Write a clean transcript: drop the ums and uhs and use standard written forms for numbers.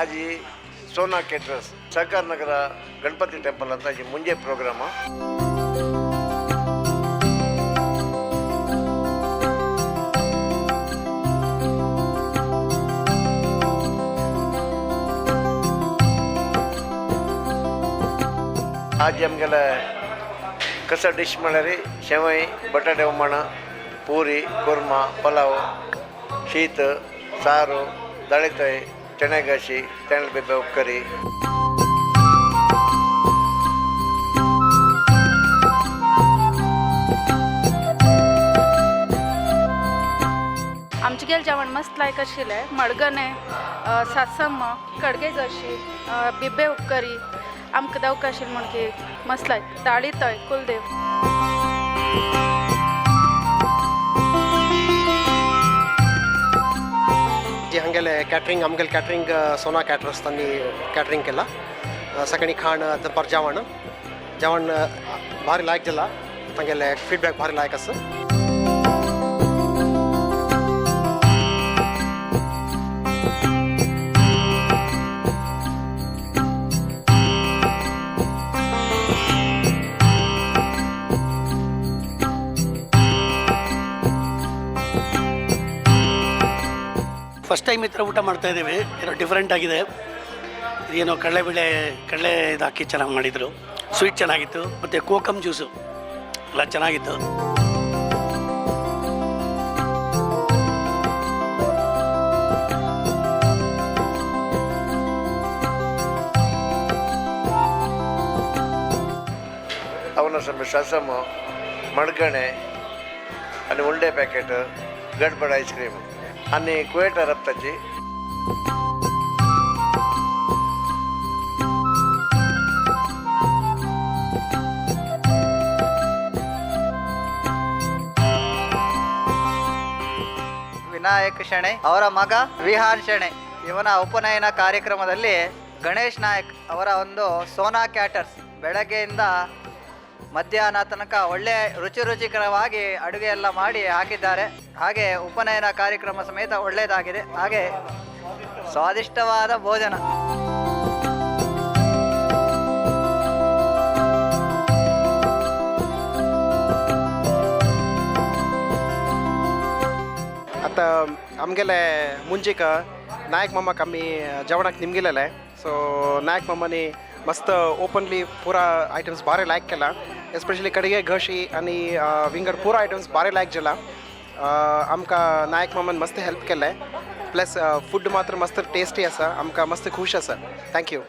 आज सोना caterers Sahakar Nagar Ganpati temple अंत मुंजे प्रोग्राम आज आमगे कस डिश मारी शेवई बटाटे उम्मण पूरी कुर्मा पलाव शीत सारू दळितई चणगाशी तेणबेबे उप्करी आमचेगेल जेवण मस्त लायक आशिल्लें मडगणे सासम कडगे गशी बिबे उपकरी आमकां देवक आशिल्लें म्हण की मस्त लायक दाळितय कुलदेव जी हंगेले कैटरिंग आमगेल कैटरिंग सोना कैटरर्स तनी कैटरिंग केला सकाळी खाण दनपार जेवण जेवण भारी लायक जाला तांगेले फीडबॅक भारी लायक आसा ಫಸ್ಟ್ ಟೈಮ್ ಈ ಥರ ಊಟ ಮಾಡ್ತಾಯಿದ್ದೀವಿ ಏನೋ ಡಿಫ್ರೆಂಟ್ ಆಗಿದೆ ಇದೇನೋ ಕಡಲೆಬೇಳೆ ಕಡಲೆ ಇದು ಹಾಕಿ ಚೆನ್ನಾಗಿ ಮಾಡಿದರು ಸ್ವೀಟ್ ಚೆನ್ನಾಗಿತ್ತು ಮತ್ತು ಕೋಕಮ್ ಜ್ಯೂಸು ಎಲ್ಲ ಚೆನ್ನಾಗಿತ್ತು ಅವನ ಸಮಯ ಸಸಮು ಮಡ್ಗಣೆ आणि उंडे पॅकेट गडबड आईस्क्रीम आणि कुवेटा रफ्ताची ವಿನಾಯಕ್ ಶೆಣೈ ಅವರ ಮಗ ವಿಹಾನ್ ಶೆಣೈ ಇವನ ಉಪನಯನ ಕಾರ್ಯಕ್ರಮದಲ್ಲಿ ಗಣೇಶ್ ನಾಯಕ್ ಅವರ ಒಂದು ಸೋನಾ ಕ್ಯಾಟರ್ಸ್ ಬೆಳಗ್ಗೆಯಿಂದ ಮಧ್ಯಾಹ್ನ ತನಕ ಒಳ್ಳೆ ರುಚಿಕರವಾಗಿ ಅಡುಗೆ ಎಲ್ಲ ಮಾಡಿ ಹಾಕಿದ್ದಾರೆ ಹಾಗೆ ಉಪನಯನ ಕಾರ್ಯಕ್ರಮ ಸಮೇತ ಒಳ್ಳೆಯದಾಗಿದೆ ಹಾಗೆ ಸ್ವಾದಿಷ್ಟವಾದ ಭೋಜನ आता आमगेले मुंजीक नायक मामा कमी जेवणाक निमगेलेले सो नायक मामानी मस्त ओपनली पुरा आयटम्स बारे लायक केला एस्पेशली कडगे घशी आणि विंगर पुरा आयटम्स बारे लायक जाला आमकां नायक मामान मस्त हेल्प केलें प्लस फूड मात्र मस्त टेस्टी आसा आमकां मस्त खूश आसा थँक्यू